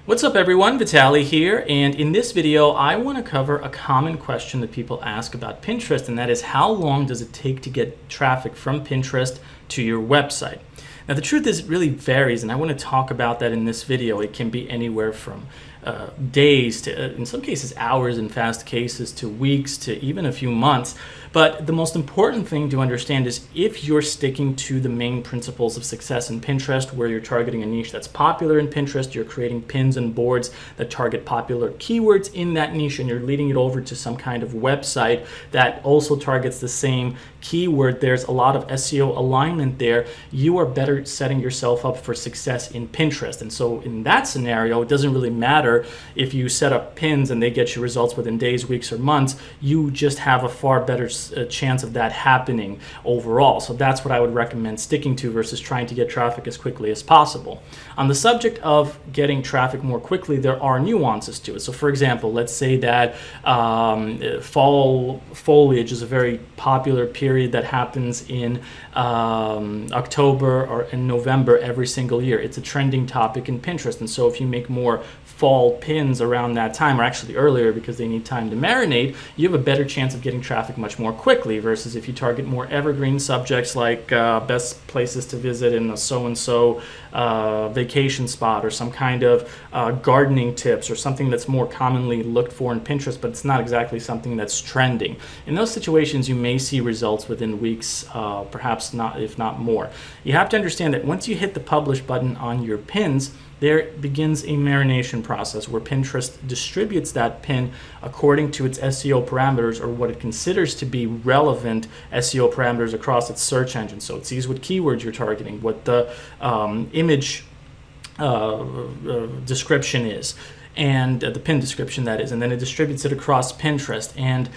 What's up everyone, Vitaly here, and in this video I want to cover a common question that people ask about Pinterest, and that is how long does it take to get traffic from Pinterest to your website? Now the truth is it really varies, and I want to talk about that in this video. It can be anywhere from days to, in some cases, hours, in fast cases, to weeks, to even a few months. But the most important thing to understand is if you're sticking to the main principles of success in Pinterest, where you're targeting a niche that's popular in Pinterest, you're creating pins and boards that target popular keywords in that niche, and you're leading it over to some kind of website that also targets the same keyword, there's a lot of SEO alignment there, you are better setting yourself up for success in Pinterest. And so in that scenario, it doesn't really matter if you set up pins and they get you results within days, weeks, or months. You just have a far better chance of that happening overall. So that's what I would recommend sticking to versus trying to get traffic as quickly as possible. On the subject of getting traffic more quickly, there are nuances to it. So for example, let's say that fall foliage is a very popular period that happens in October or in November every single year. It's a trending topic in Pinterest, and so if you make more fall pins around that time, or actually earlier because they need time to marinate, you have a better chance of getting traffic much more quickly versus if you target more evergreen subjects like best places to visit in a so-and-so vacation spot, or some kind of gardening tips, or something that's more commonly looked for in Pinterest, but it's not exactly something that's trending. In those situations, you may see results within weeks, perhaps not, if not more. You have to understand that once you hit the publish button on your pins, there begins a marination process where Pinterest distributes that pin according to its SEO parameters, or what it considers to be relevant SEO parameters across its search engine. So it sees what keywords you're targeting, what the image description is, and the pin description, that is, and then it distributes it across Pinterest, and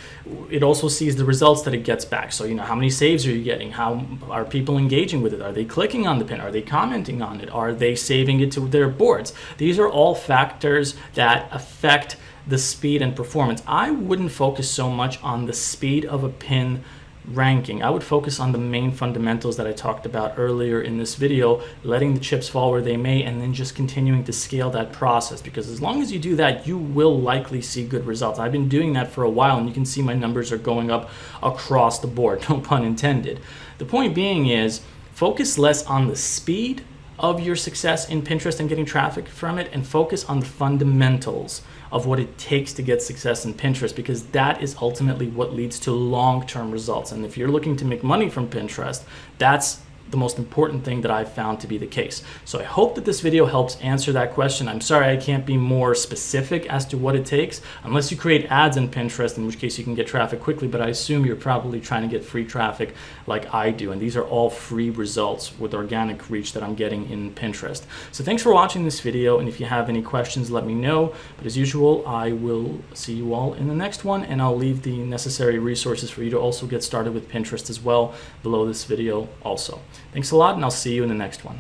it also sees the results that it gets back. So how many saves are you getting? How are people engaging with it? Are they clicking on the pin? Are they commenting on it? Are they saving it to their boards? These are all factors that affect the speed and performance. I wouldn't focus so much on the speed of a pin ranking. I would focus on the main fundamentals that I talked about earlier in this video, letting the chips fall where they may, and then just continuing to scale that process, because as long as you do that, you will likely see good results. I've been doing that for a while, and you can see my numbers are going up across the board, no pun intended. The point being is, focus less on the speed of your success in Pinterest and getting traffic from it, and focus on the fundamentals of what it takes to get success in Pinterest, because that is ultimately what leads to long-term results. And if you're looking to make money from Pinterest, that's the most important thing that I've found to be the case. So I hope that this video helps answer that question. I'm sorry I can't be more specific as to what it takes, unless you create ads in Pinterest, in which case you can get traffic quickly, but I assume you're probably trying to get free traffic like I do, and these are all free results with organic reach that I'm getting in Pinterest. So thanks for watching this video, and if you have any questions, let me know. But as usual, I will see you all in the next one, and I'll leave the necessary resources for you to also get started with Pinterest as well below this video also. Thanks a lot, and I'll see you in the next one.